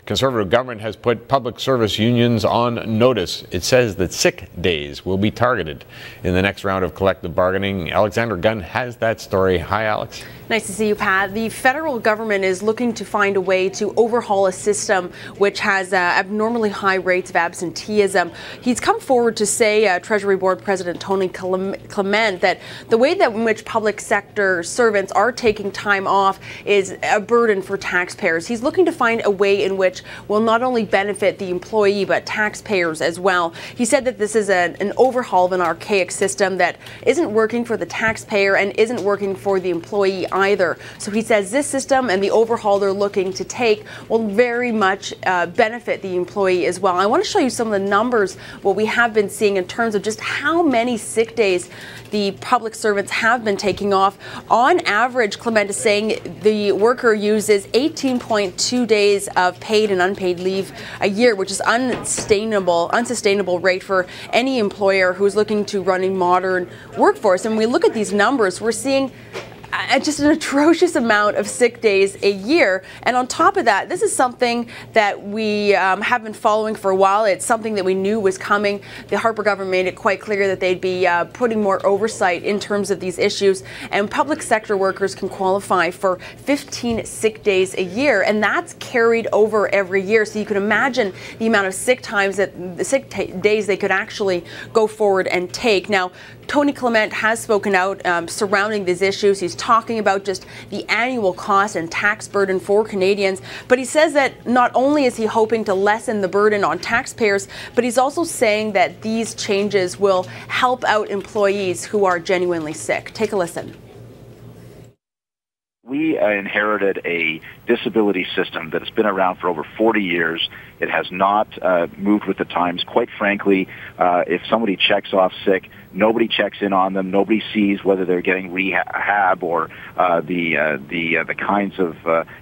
Conservative government has put public service unions on notice. It says that sick days will be targeted in the next round of collective bargaining. Alexander Gunn has that story. Hi, Alex. Nice to see you, Pat. The federal government is looking to find a way to overhaul a system which has abnormally high rates of absenteeism. He's come forward to say, Treasury Board President Tony Clement, that the way that in which public sector servants are taking time off is a burden for taxpayers. He's looking to find a way in which will not only benefit the employee but taxpayers as well. He said that this is an overhaul of an archaic system that isn't working for the taxpayer and isn't working for the employee either. So he says this system and the overhaul they're looking to take will very much benefit the employee as well. I want to show you some of the numbers, what we have been seeing in terms of just how many sick days the public servants have been taking off. On average, Clement is saying the worker uses 18.2 days of paid and unpaid leave a year, which is unsustainable rate for any employer who's looking to run a modern workforce. And when we look at these numbers, we're seeing just an atrocious amount of sick days a year. And on top of that, this is something that we have been following for a while. It's something that we knew was coming. The Harper government made it quite clear that they'd be putting more oversight in terms of these issues. And public sector workers can qualify for 15 sick days a year, and that's carried over every year. So you can imagine the amount of sick days they could actually go forward and take. Now, Tony Clement has spoken out surrounding these issues. He's talking about just the annual cost and tax burden for Canadians. But he says that not only is he hoping to lessen the burden on taxpayers, but he's also saying that these changes will help out employees who are genuinely sick. Take a listen. We inherited a disability system that has been around for over 40 years. It has not moved with the times. Quite frankly, if somebody checks off sick, nobody checks in on them. Nobody sees whether they're getting rehab or the kinds of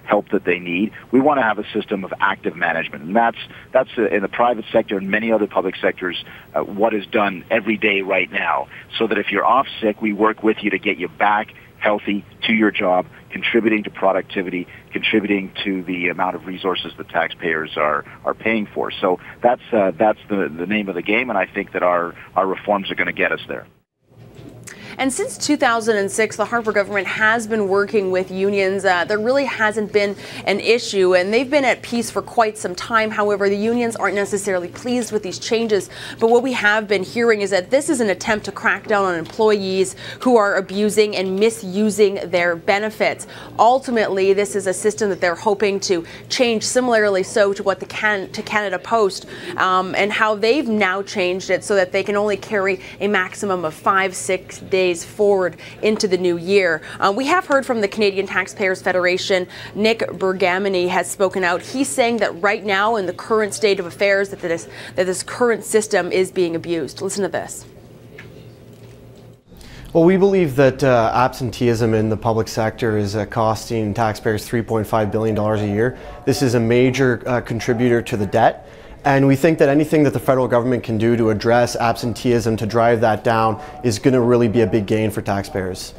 help that they need. We want to have a system of active management, and that's in the private sector and many other public sectors what is done every day right now. So that if you're off sick, we work with you to get you back healthy to your job, contributing to productivity, contributing to the amount of resources that taxpayers are paying for. So that's the name of the game, and I think that our reforms are going to get us there. And since 2006, the Harper government has been working with unions. There really hasn't been an issue, and they've been at peace for quite some time. However, the unions aren't necessarily pleased with these changes. But what we have been hearing is that this is an attempt to crack down on employees who are abusing and misusing their benefits. Ultimately, this is a system that they're hoping to change, similarly so to what the Canada Post and how they've now changed it so that they can only carry a maximum of 5-6 days forward into the new year. We have heard from the Canadian Taxpayers Federation. Nick Bergamini has spoken out. He's saying that right now, in the current state of affairs, that this current system is being abused. Listen to this. Well, we believe that absenteeism in the public sector is costing taxpayers $3.5 billion a year. This is a major contributor to the debt. And we think that anything that the federal government can do to address absenteeism, to drive that down, is going to really be a big gain for taxpayers.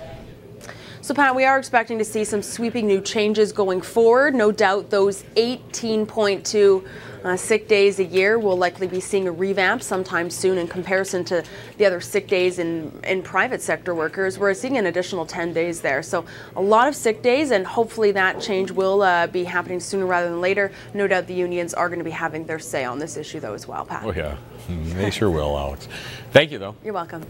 So, Pat, we are expecting to see some sweeping new changes going forward. No doubt those 18.2 sick days a year will likely be seeing a revamp sometime soon in comparison to the other sick days in private sector workers. We're seeing an additional 10 days there. So a lot of sick days, and hopefully that change will be happening sooner rather than later. No doubt the unions are going to be having their say on this issue, though, as well, Pat. Oh, yeah. They sure will, Alex. Thank you, though. You're welcome.